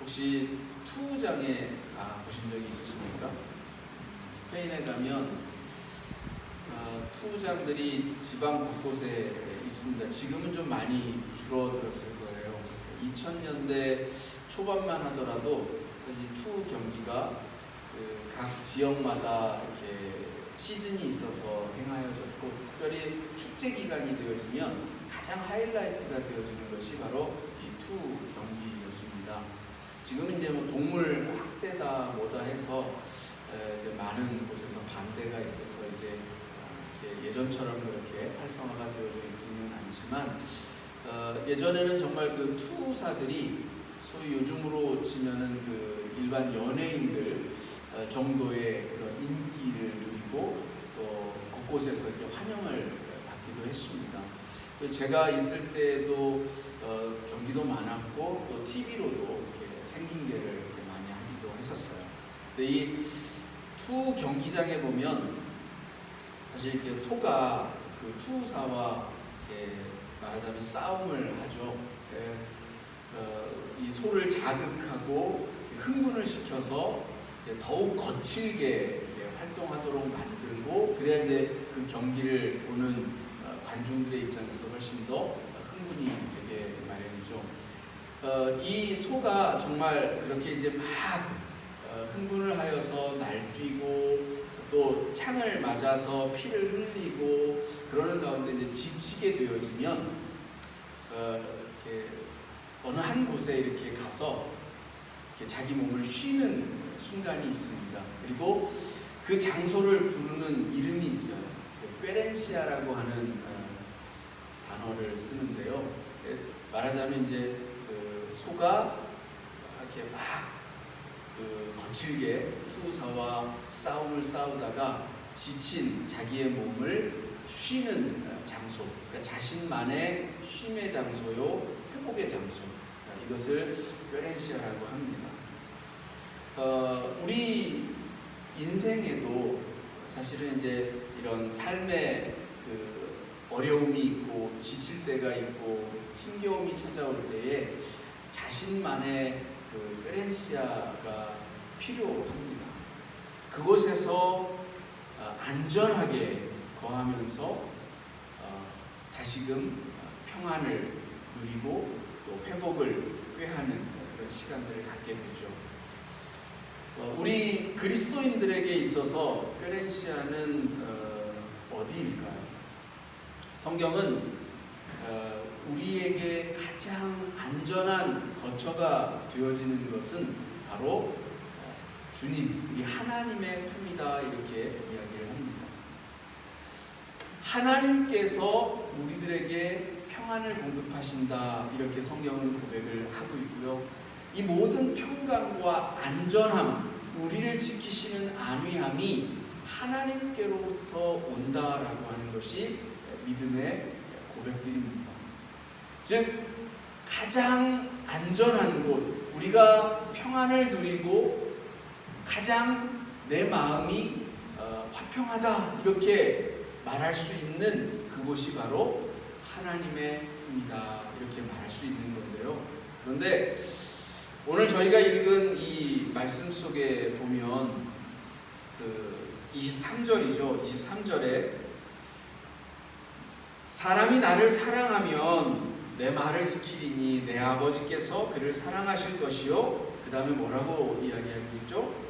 혹시 투구장에 가보신 적이 있으십니까? 스페인에 가면 투구장들이 지방 곳곳에 있습니다. 지금은 좀 많이 줄어들었을 거예요. 2000년대 초반만 하더라도 사실 투구 경기가 각 지역마다 이렇게 시즌이 있어서 행하여졌고, 특별히 축제 기간이 되어지면 가장 하이라이트가 되어지는 것이 바로 이 투구 경기였습니다. 지금은 이제 뭐 동물 학대다 뭐다 해서 이제 많은 곳에서 반대가 있어서 이제 예전처럼 그렇게 활성화가 되어져 있지는 않지만, 예전에는 정말 그 투구사들이 소위 요즘으로 치면은 그 일반 연예인들 정도의 그런 인기를 누리고 또 곳곳에서 이렇게 환영을 받기도 했습니다. 제가 있을 때도 경기도 많았고 또 TV로도 이렇게 생중계를 이렇게 많이 하기도 했었어요. 근데 이 투 경기장에 보면 사실 이렇게 소가 그 투사와 이렇게 말하자면 싸움을 하죠. 이 소를 자극하고 흥분을 시켜서 더욱 거칠게 활동하도록 만들고, 그래야 이제 그 경기를 보는 관중들의 입장에서도 훨씬 더 흥분이 되게 마련이죠. 이 소가 정말 그렇게 이제 막 흥분을 하여서 날뛰고 또 창을 맞아서 피를 흘리고 그러는 가운데 이제 지치게 되어지면 이렇게 어느 한 곳에 이렇게 가서 이렇게 자기 몸을 쉬는 순간이 있습니다. 그리고 그 장소를 부르는 이름이 있어요. 꾀렌시아라고 하는 단어를 쓰는데요. 말하자면 이제 그 소가 이렇게 막 거칠게 투사와 싸움을 싸우다가 지친 자기의 몸을 쉬는 장소, 그러니까 자신만의 쉼의 장소요, 회복의 장소, 이것을 꾀렌시아라고 합니다. 우리 인생에도 사실은 이제 이런 삶의 그 어려움이 있고 지칠 때가 있고 힘겨움이 찾아올 때에 자신만의 그 꾀렌시아가 필요합니다. 그곳에서 안전하게 거하면서 다시금 평안을 누리고 또 회복을 꾀하는 그런 시간들을 갖게 되죠. 우리 그리스도인들에게 있어서 꾀렌시아는 어디일까요? 성경은 우리에게 가장 안전한 거처가 되어지는 것은 바로 주님, 우리 하나님의 품이다, 이렇게 이야기를 합니다. 하나님께서 우리들에게 평안을 공급하신다, 이렇게 성경은 고백을 하고 있고요. 이 모든 평강과 안전함, 우리를 지키시는 안위함이 하나님께로부터 온다라고 하는 것이 믿음의 고백들입니다. 즉 가장 안전한 곳, 우리가 평안을 누리고 가장 내 마음이 화평하다, 이렇게 말할 수 있는 그곳이 바로 하나님의 품이다, 이렇게 말할 수 있는 건데요. 그런데 오늘 저희가 읽은 이 말씀 속에 보면 그 23절이죠. 23절에 사람이 나를 사랑하면 내 말을 지키리니 내 아버지께서 그를 사랑하실 것이요. 그 다음에 뭐라고 이야기하고 있죠?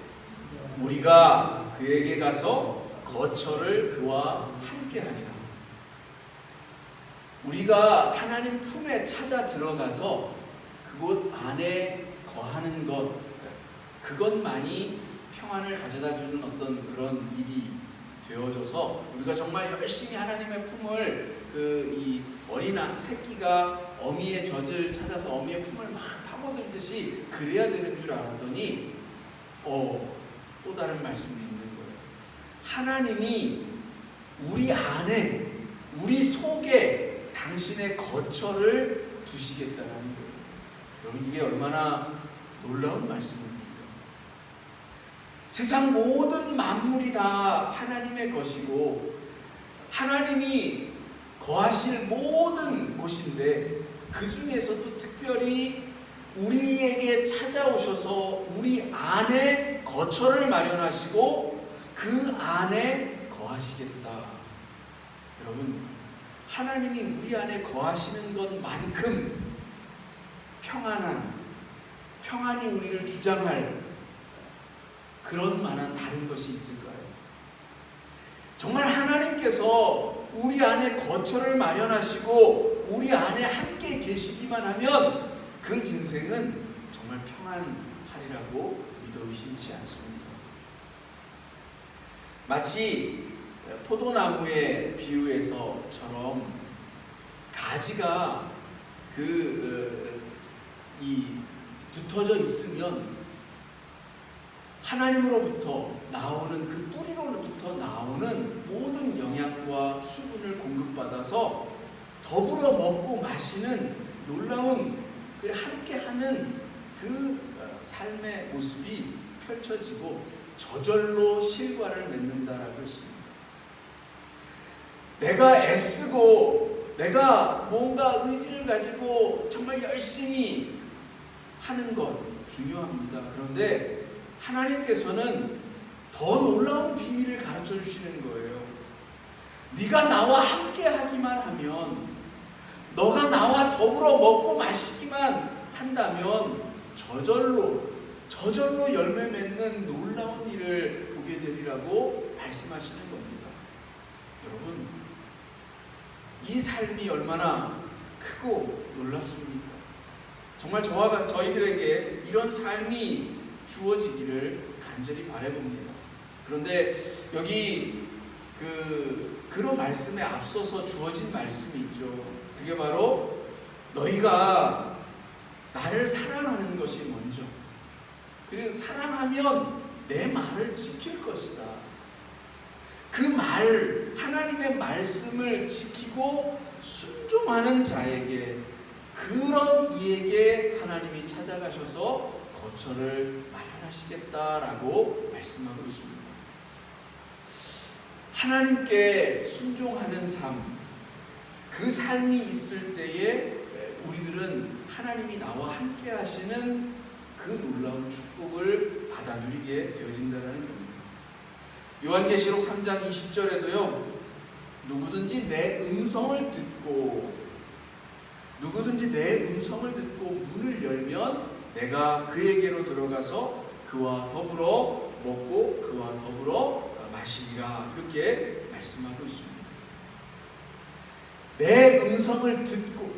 우리가 그에게 가서 거처를 그와 함께 하리라. 우리가 하나님 품에 찾아 들어가서 그곳 안에 거하는 것, 그것만이 평안을 가져다 주는 어떤 그런 일이 되어져서 우리가 정말 열심히 하나님의 품을 이 어린 새끼가 어미의 젖을 찾아서 어미의 품을 막 파고들듯이 그래야 되는 줄 알았더니 또 다른 말씀이 있는 거예요. 하나님이 우리 안에, 우리 속에 당신의 거처를 두시겠다는 거예요. 여러분, 이게 얼마나 놀라운 말씀입니까? 세상 모든 만물이 다 하나님의 것이고 하나님이 거하실 모든 곳인데, 그 중에서도 특별히 우리에게 찾아오셔서 우리 안에 거처를 마련하시고 그 안에 거하시겠다. 여러분, 하나님이 우리 안에 거하시는 것만큼 평안이 우리를 주장할 그런 만한 다른 것이 있을까요? 정말 하나님께서 우리 안에 거처를 마련하시고 우리 안에 함께 계시기만 하면 그 인생은 정말 평안하리라고 믿어 의심치 않습니다. 마치 포도나무의 비유에서처럼 가지가 붙어져 있으면 하나님으로부터 나오는 그 뿌리로부터 나오는 모든 영양과 수분을 공급받아서 더불어 먹고 마시는 놀라운 함께하는 그 삶의 모습이 펼쳐지고 저절로 실과를 맺는다라고 했습니다. 내가 애쓰고 내가 뭔가 의지를 가지고 정말 열심히 하는 것 중요합니다. 그런데 하나님께서는 더 놀라운 비밀을 가르쳐 주시는 거예요. 네가 나와 함께 하기만 하면, 너가 나와 더불어 먹고 마시기만 한다면 저절로 열매 맺는 놀라운 일을 보게 되리라고 말씀하시는 겁니다. 여러분, 이 삶이 얼마나 크고 놀랍습니까? 정말 저희들에게 이런 삶이 주어지기를 간절히 바라봅니다. 그런데 여기 그런 말씀에 앞서서 주어진 말씀이 있죠. 그게 바로 너희가 나를 사랑하는 것이 먼저, 그리고 사랑하면 내 말을 지킬 것이다. 그 말, 하나님의 말씀을 지키고 순종하는 자에게, 그런 이에게 하나님이 찾아가셔서 거처를 마련하시겠다라고 말씀하고 있습니다. 하나님께 순종하는 삶, 그 삶이 있을 때에 우리들은 하나님이 나와 함께 하시는 그 놀라운 축복을 받아 누리게 되어진다는 겁니다. 요한계시록 3장 20절에도요, 누구든지 내 음성을 듣고 문을 열면 내가 그에게로 들어가서 그와 더불어 먹고 그와 더불어 마시리라, 이렇게 말씀하고 있습니다. 내 음성을 듣고,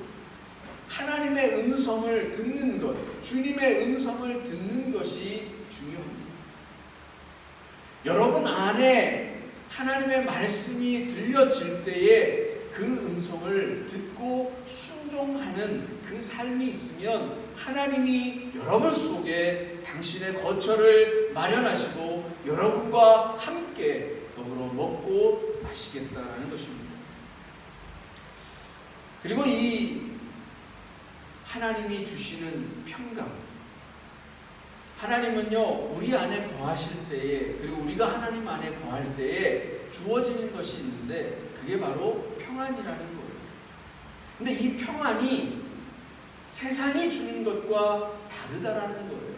하나님의 음성을 듣는 것, 주님의 음성을 듣는 것이 중요합니다. 여러분 안에 하나님의 말씀이 들려질 때에 그 음성을 듣고 순종하는 그 삶이 있으면 하나님이 여러분 속에 당신의 거처를 마련하시고 여러분과 함께 더불어 먹고 마시겠다라는 것입니다. 그리고 이 하나님이 주시는 평강, 하나님은요 우리 안에 거하실 때에, 그리고 우리가 하나님 안에 거할 때에 주어지는 것이 있는데 그게 바로 평안이라는 거예요. 근데 이 평안이 세상이 주는 것과 다르다라는 거예요.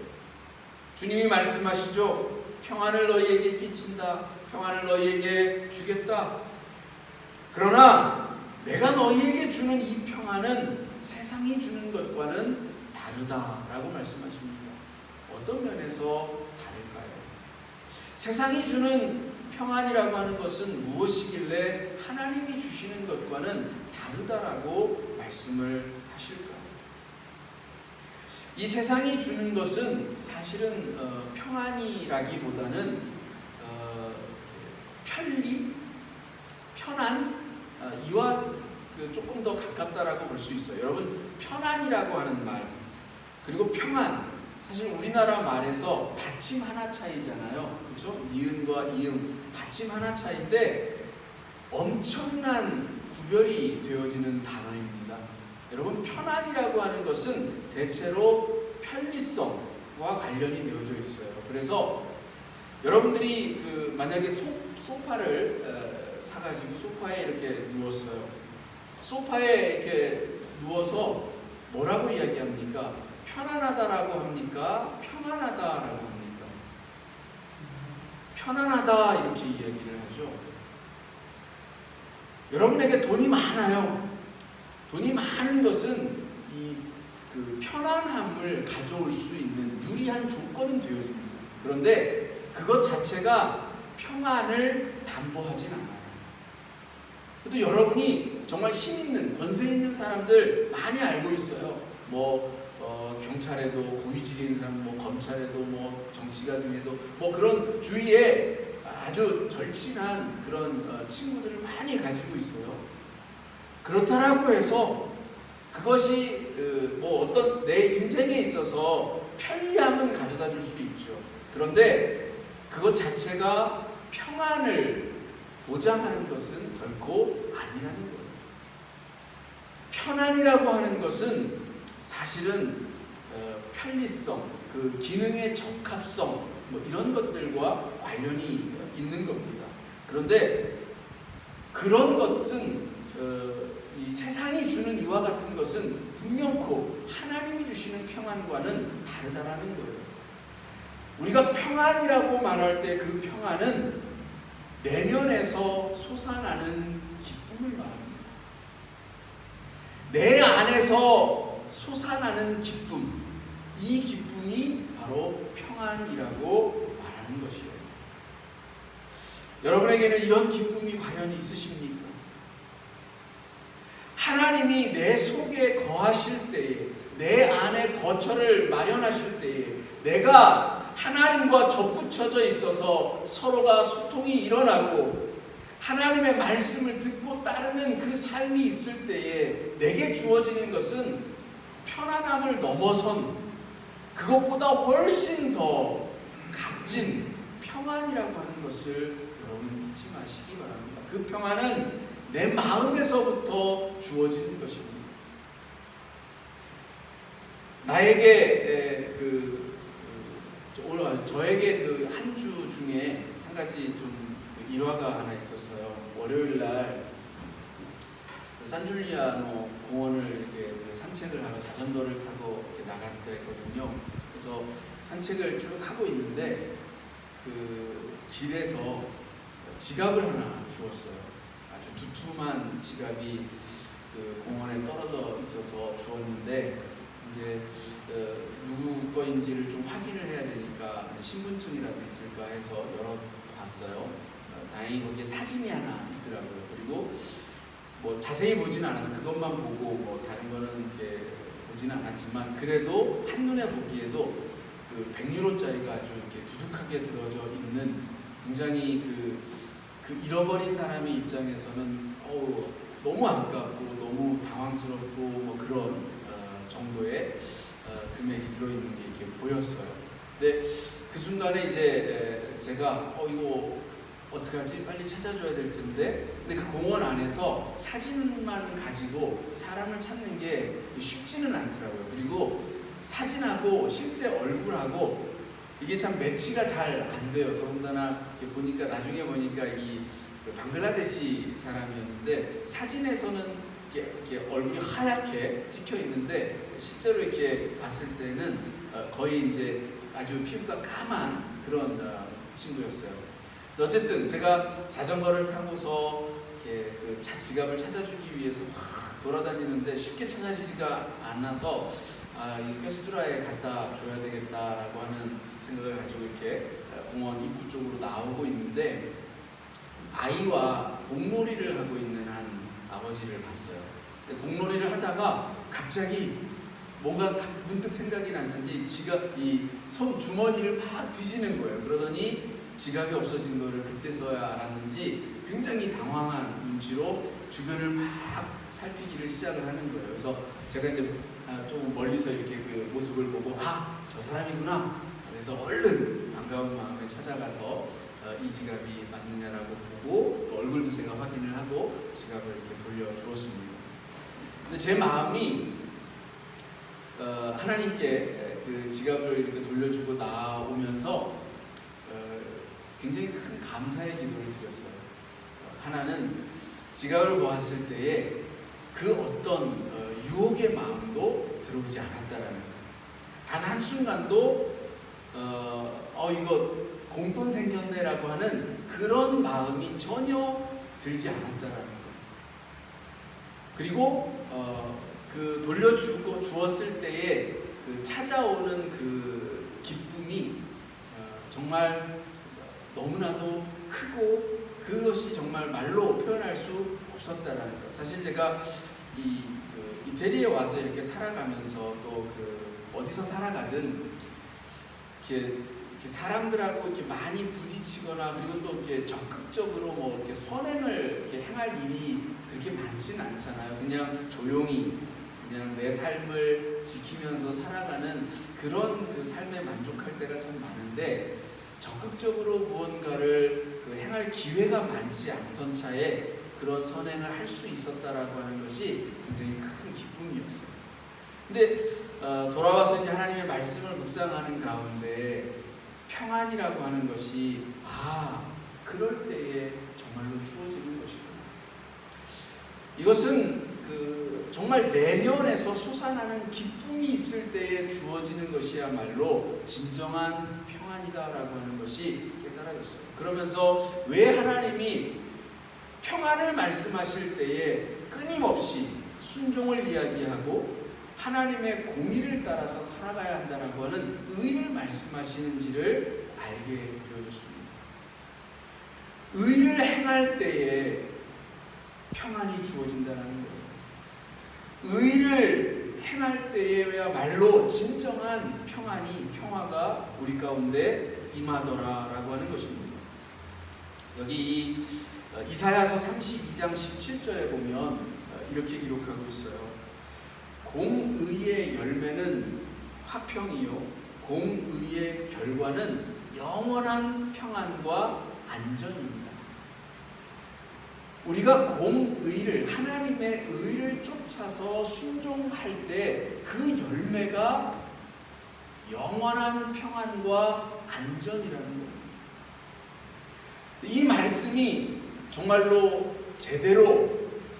주님이 말씀하시죠. 평안을 너희에게 끼친다. 평안을 너희에게 주겠다. 그러나 내가 너희에게 주는 이 평안은 세상이 주는 것과는 다르다라고 말씀하십니다. 어떤 면에서 다를까요? 세상이 주는 평안이라고 하는 것은 무엇이길래 하나님이 주시는 것과는 다르다라고 말씀을 하실까요? 이 세상이 주는 것은 사실은 평안이라기보다는 편리, 편안, 이와 조금 더 가깝다라고 볼 수 있어요. 여러분, 편안이라고 하는 말, 그리고 평안, 사실 우리나라 말에서 받침 하나 차이잖아요. 그렇죠? 니은과 이음, 받침 하나 차이인데 엄청난 구별이 되어지는 단어입니다. 여러분, 편안이라고 하는 것은 대체로 편리성과 관련이 되어져 있어요. 그래서 여러분들이 만약에 소파를 사가지고 소파에 이렇게 누웠어요. 소파에 이렇게 누워서 뭐라고 이야기합니까? 편안하다라고 합니까? 평안하다라고 합니까? 편안하다 이렇게 이야기를 하죠. 여러분에게 돈이 많아요. 돈이 많은 것은 그 편안함을 가져올 수 있는 유리한 조건은 되어집니다. 그런데 그것 자체가 평안을 담보하진 않아요. 또 여러분이 정말 힘 있는, 권세 있는 사람들 많이 알고 있어요. 경찰에도 고위직에 있는 사람, 검찰에도 정치가 중에도 그런 주위에 아주 절친한 그런 친구들을 많이 가지고 있어요. 그렇다라고 해서 그것이 어떤 내 인생에 있어서 편리함은 가져다 줄 수 있죠. 그런데 그것 자체가 평안을 보장하는 것은 결코 아니라는 거예요. 편안이라고 하는 것은 사실은 편리성, 그 기능의 적합성 이런 것들과 관련이 있는 겁니다. 그런데 그런 것은 이 세상이 주는 이와 같은 것은 분명코 하나님이 주시는 평안과는 다르다라는 거예요. 우리가 평안이라고 말할 때 그 평안은 내면에서 솟아나는 기쁨을 말합니다. 내 안에서 솟아나는 기쁨, 이 기쁨이 바로 평안이라고 말하는 것이에요. 여러분에게는 이런 기쁨이 과연 있으십니까? 하나님이 내 속에 거하실 때에, 내 안에 거처를 마련하실 때에 내가 하나님과 접붙여져 있어서 서로가 소통이 일어나고 하나님의 말씀을 듣고 따르는 그 삶이 있을 때에 내게 주어지는 것은 편안함을 넘어선 그것보다 훨씬 더 값진 평안이라고 하는 것을 여러분 잊지 마시기 바랍니다. 그 평안은 내 마음에서부터 주어지는 것입니다. 나에게 저에게 그 한 주 중에 한 가지 좀 일화가 하나 있었어요. 월요일 날 산줄리아노 공원을 이렇게 산책을 하고 자전거를 타고 이렇게 나갔더랬거든요. 그래서 산책을 쭉 하고 있는데 그 길에서 지갑을 하나 주웠어요. 아주 두툼한 지갑이 그 공원에 떨어져 있어서 주웠는데 이제 누구 거인지를 좀 확인을 해야 되니까 신분증이라도 있을까 해서 열어봤어요. 다행히 거기에 사진이 하나 있더라고요. 그리고 자세히 보지는 않아서 그것만 보고 다른 거는 이렇게 보지는 않았지만 그래도 한눈에 보기에도 그 100유로짜리가 아주 이렇게 두둑하게 들어져 있는 굉장히 그 잃어버린 사람의 입장에서는 너무 아깝고 너무 당황스럽고 그런 정도의 금액이 들어있는 게 이렇게 보였어요. 근데 그 순간에 이제 제가 이거 어떡하지? 빨리 찾아줘야 될 텐데. 근데 그 공원 안에서 사진만 가지고 사람을 찾는 게 쉽지는 않더라고요. 그리고 사진하고 실제 얼굴하고 이게 참 매치가 잘 안 돼요. 더군다나 보니까 나중에 보니까 이 방글라데시 사람이었는데 사진에서는 이렇게 얼굴이 하얗게 찍혀 있는데 실제로 이렇게 봤을 때는 거의 이제 아주 피부가 까만 그런 친구였어요. 어쨌든 제가 자전거를 타고서 이렇게 그 지갑을 찾아주기 위해서 막 돌아다니는데 쉽게 찾아지지가 않아서 이 퀘스트라에 갖다 줘야 되겠다라고 하는 생각을 가지고 이렇게 공원 입구 쪽으로 나오고 있는데 아이와 공놀이를 하고 있는 한 아버지를 봤어요. 공놀이를 하다가 갑자기 뭔가 문득 생각이 났는지 이 손 주머니를 막 뒤지는 거예요. 그러더니 지갑이 없어진 거를 그때서야 알았는지 굉장히 당황한 눈치로 주변을 막 살피기를 시작을 하는 거예요. 그래서 제가 이제 조금 멀리서 이렇게 그 모습을 보고 저 사람이구나. 그래서 얼른 반가운 마음에 찾아가서 이 지갑이 맞느냐라고 보고 또 얼굴도 제가 확인을 하고 지갑을 이렇게 돌려주었습니다. 근데 제 마음이 하나님께 그 지갑을 이렇게 돌려주고 나오면서 굉장히 큰 감사의 기도를 드렸어요. 하나는 지갑을 보았을 때에 그 어떤 유혹의 마음도 들어오지 않았다라는 것. 단 한순간도 이거 공돈 생겼네라고 하는 그런 마음이 전혀 들지 않았다라는 것. 그리고 그 주었을 때에 그 찾아오는 그 기쁨이 정말 너무나도 크고 그것이 정말 말로 표현할 수 없었다라는 것. 사실 제가 이태리에 와서 이렇게 살아가면서 또 어디서 살아가든 이렇게 사람들하고 이렇게 많이 부딪히거나 그리고 또 이렇게 적극적으로 뭐 이렇게 선행을 이렇게 행할 일이 그렇게 많지는 않잖아요. 그냥 조용히 그냥 내 삶을 지키면서 살아가는 그런 그 삶에 만족할 때가 참 많은데 적극적으로 무언가를 행할 기회가 많지 않던 차에 그런 선행을 할 수 있었다라고 하는 것이 굉장히 큰 기쁨이었어요. 근데 돌아와서 이제 하나님의 말씀을 묵상하는 가운데 평안이라고 하는 것이 그럴 때에 정말로 주어지는 것이구나. 이것은 정말 내면에서 솟아나는 기쁨이 있을 때에 주어지는 것이야말로 진정한 평안이다라고 하는 것이 깨달아졌어요. 그러면서 왜 하나님이 평안을 말씀하실 때에 끊임없이 순종을 이야기하고 하나님의 공의를 따라서 살아가야 한다라고 하는 의를 말씀하시는지를 알게 되어졌습니다. 의를 행할 때에 평안이 주어진다는 거예요. 의를 행할 때에야말로 진정한 평화가 우리 가운데 임하더라라고 하는 것입니다. 여기 이사야서 32장 17절에 보면 이렇게 기록하고 있어요. 공의의 열매는 화평이요 공의의 결과는 영원한 평안과 안전입니다. 우리가 공의를 하나님의 의를 쫓아서 순종할 때 그 열매가 영원한 평안과 안전이라는 겁니다. 이 말씀이 정말로 제대로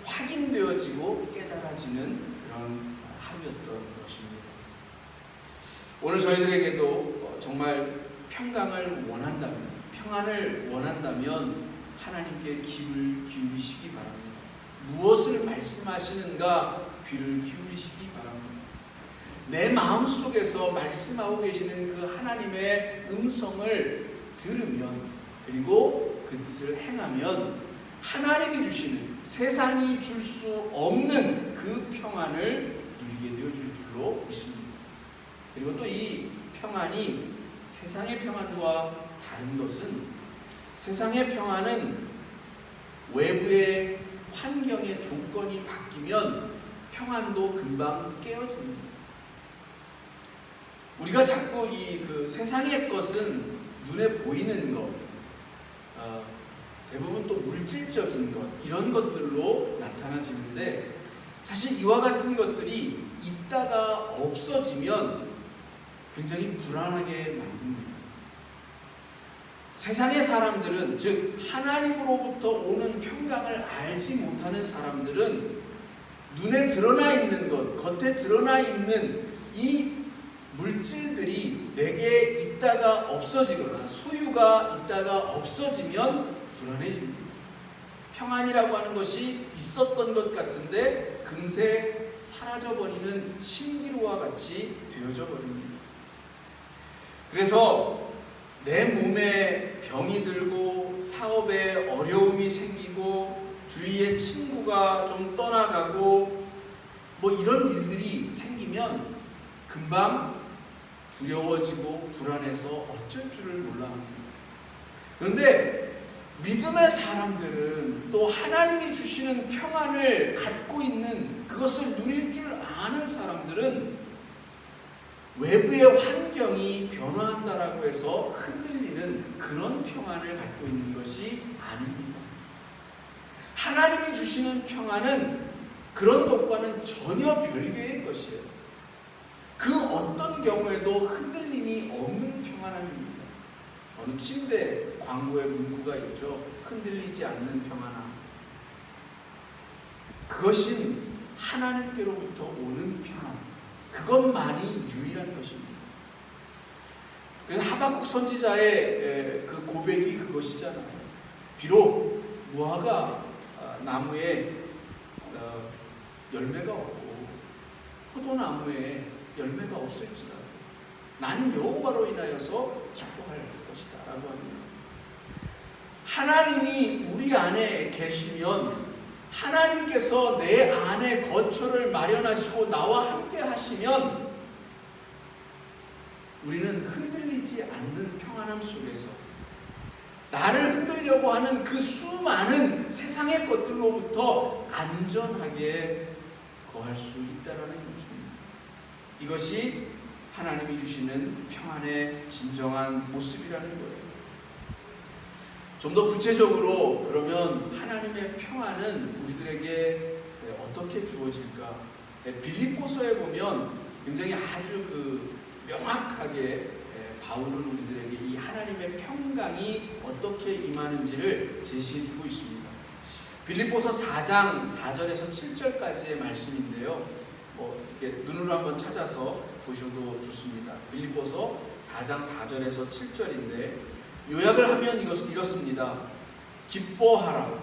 확인되어지고 깨달아지는 그런 하루였던 것입니다. 오늘 저희들에게도 정말 평강을 원한다면, 평안을 원한다면 하나님께 귀를 기울이시기 바랍니다. 무엇을 말씀하시는가 귀를 기울이시기 바랍니다. 내 마음속에서 말씀하고 계시는 그 하나님의 음성을 들으면 그리고 그 뜻을 행하면 하나님이 주시는 세상이 줄 수 없는 그 평안을 누리게 되어질 줄로 믿습니다. 그리고 또 이 평안이 세상의 평안과 다른 것은 세상의 평안은 외부의 환경의 조건이 바뀌면 평안도 금방 깨어집니다. 우리가 자꾸 그 세상의 것은 눈에 보이는 것, 대부분 또 물질적인 것, 이런 것들로 나타나지는데 사실 이와 같은 것들이 있다가 없어지면 굉장히 불안하게 만듭니다. 세상의 사람들은, 즉 하나님으로부터 오는 평강을 알지 못하는 사람들은 눈에 드러나 있는 것, 겉에 드러나 있는 이 물질들이 내게 있다가 없어지거나 소유가 있다가 없어지면 불안해집니다. 평안이라고 하는 것이 있었던 것 같은데 금세 사라져버리는 신기루와 같이 되어져 버립니다. 그래서 내 몸에 병이 들고 사업에 어려움이 생기고 주위에 친구가 좀 떠나가고 뭐 이런 일들이 생기면 금방 두려워지고 불안해서 어쩔 줄을 몰라 합니다. 그런데 믿음의 사람들은 또 하나님이 주시는 평안을 갖고 있는 그것을 누릴 줄 아는 사람들은 외부의 환경이 변화한다라고 해서 흔들리는 그런 평안을 갖고 있는 것이 아닙니다. 하나님이 주시는 평안은 그런 것과는 전혀 별개의 것이에요. 그 어떤 경우에도 흔들림이 없는 평안함입니다. 어느 침대 광고에 문구가 있죠. 흔들리지 않는 평안함. 그것이 하나님께로부터 오는 평안. 그것만이 유일한 것입니다. 그래서 하박국 선지자의 그 고백이 그것이잖아요. 비록 무화과 나무에 열매가 없고 포도나무에 열매가 없을지라도 나는 여호와로 인하여서 기뻐할 것이다 라고 합니다. 하나님이 우리 안에 계시면, 하나님께서 내 안에 거처를 마련하시고 나와 함께 하시면 우리는 흔들리지 않는 평안함 속에서 나를 흔들려고 하는 그 수많은 세상의 것들로부터 안전하게 거할 수 있다는 것입니다. 이것이 하나님이 주시는 평안의 진정한 모습이라는 거예요. 좀 더 구체적으로 그러면 하나님의 평안은 우리들에게 어떻게 주어질까? 빌립보서에 보면 굉장히 아주 명확하게 바울은 우리들에게 이 하나님의 평강이 어떻게 임하는지를 제시해주고 있습니다. 빌립보서 4장 4절에서 7절까지의 말씀인데요. 이렇게 눈으로 한번 찾아서 보셔도 좋습니다. 빌립보서 4장 4절에서 7절인데 요약을 하면 이렇습니다. 기뻐하라.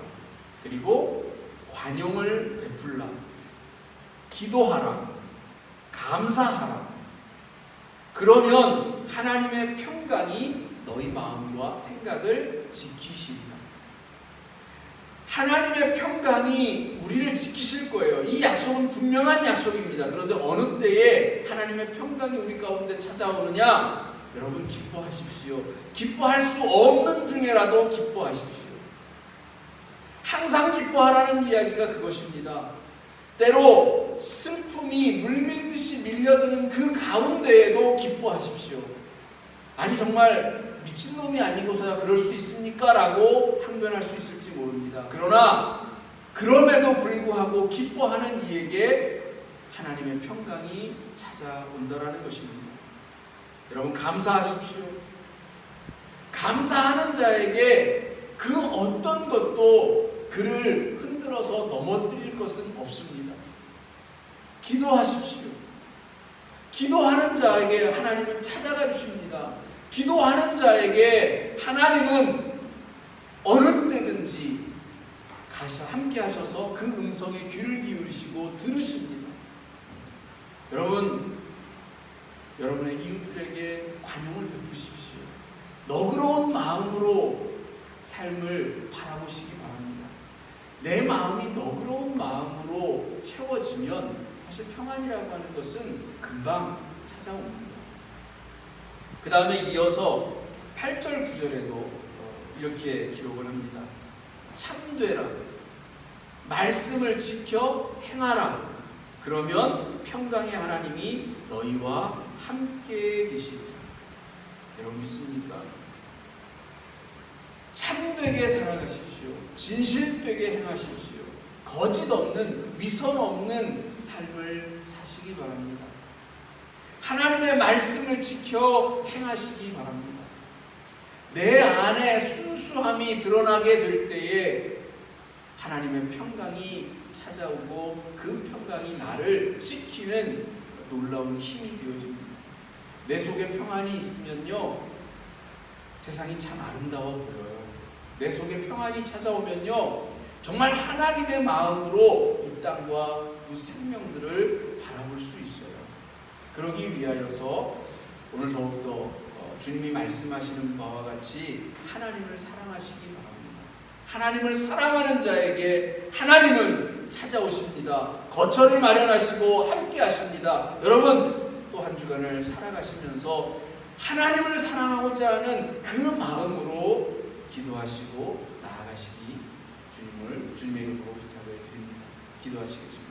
그리고 관용을 베풀라. 기도하라. 감사하라. 그러면 하나님의 평강이 너희 마음과 생각을 지키시리라. 하나님의 평강이 우리를 지키실 거예요. 이 약속은 분명한 약속입니다. 그런데 어느 때에 하나님의 평강이 우리 가운데 찾아오느냐? 여러분 기뻐하십시오. 기뻐할 수 없는 중에라도 기뻐하십시오. 항상 기뻐하라는 이야기가 그것입니다. 때로 슬픔이 물밀듯이 밀려드는 그 가운데에도 기뻐하십시오. 아니 정말 미친놈이 아니고서야 그럴 수 있습니까? 라고 항변할 수 있을지 모릅니다. 그러나 그럼에도 불구하고 기뻐하는 이에게 하나님의 평강이 찾아온다라는 것입니다. 여러분 감사하십시오. 감사하는 자에게 그 어떤 것도 그를 흔들어서 넘어뜨릴 것은 없습니다. 기도하십시오. 기도하는 자에게 하나님은 찾아가 주십니다. 기도하는 자에게 하나님은 어느 때든지 함께 하셔서 그 음성에 귀를 기울이시고 들으십니다. 여러분, 여러분의 이웃들에게 관용을 베푸십시오. 너그러운 마음으로 삶을 바라보시기 바랍니다. 내 마음이 너그러운 마음으로 채워지면 사실 평안이라고 하는 것은 금방 찾아옵니다. 그 다음에 이어서 8절 9절에도 이렇게 기록을 합니다. 참되라. 말씀을 지켜 행하라. 그러면 평강의 하나님이 너희와 함께 계시리라. 여러분 믿습니까? 참되게 살아가십시오. 진실되게 행하십시오. 거짓 없는, 위선 없는 삶을 사시기 바랍니다. 하나님의 말씀을 지켜 행하시기 바랍니다. 내 안에 순수함이 드러나게 될 때에 하나님의 평강이 찾아오고 그 평강이 나를 지키는 놀라운 힘이 되어집니다. 내 속에 평안이 있으면요, 세상이 참 아름다워 보여요. 내 속에 평안이 찾아오면요, 정말 하나님의 마음으로 이 땅과 그 생명들을 바라볼 수 있어요. 그러기 위하여서 오늘 더욱더 주님이 말씀하시는 바와 같이 하나님을 사랑하시기 바랍니다. 하나님을 사랑하는 자에게 하나님은 찾아오십니다. 거처를 마련하시고 함께 하십니다. 여러분 또 한 주간을 살아가시면서 하나님을 사랑하고자 하는 그 마음으로 기도하시고 나아가시기 주님의 이름으로 부탁을 드립니다. 기도하시겠습니다.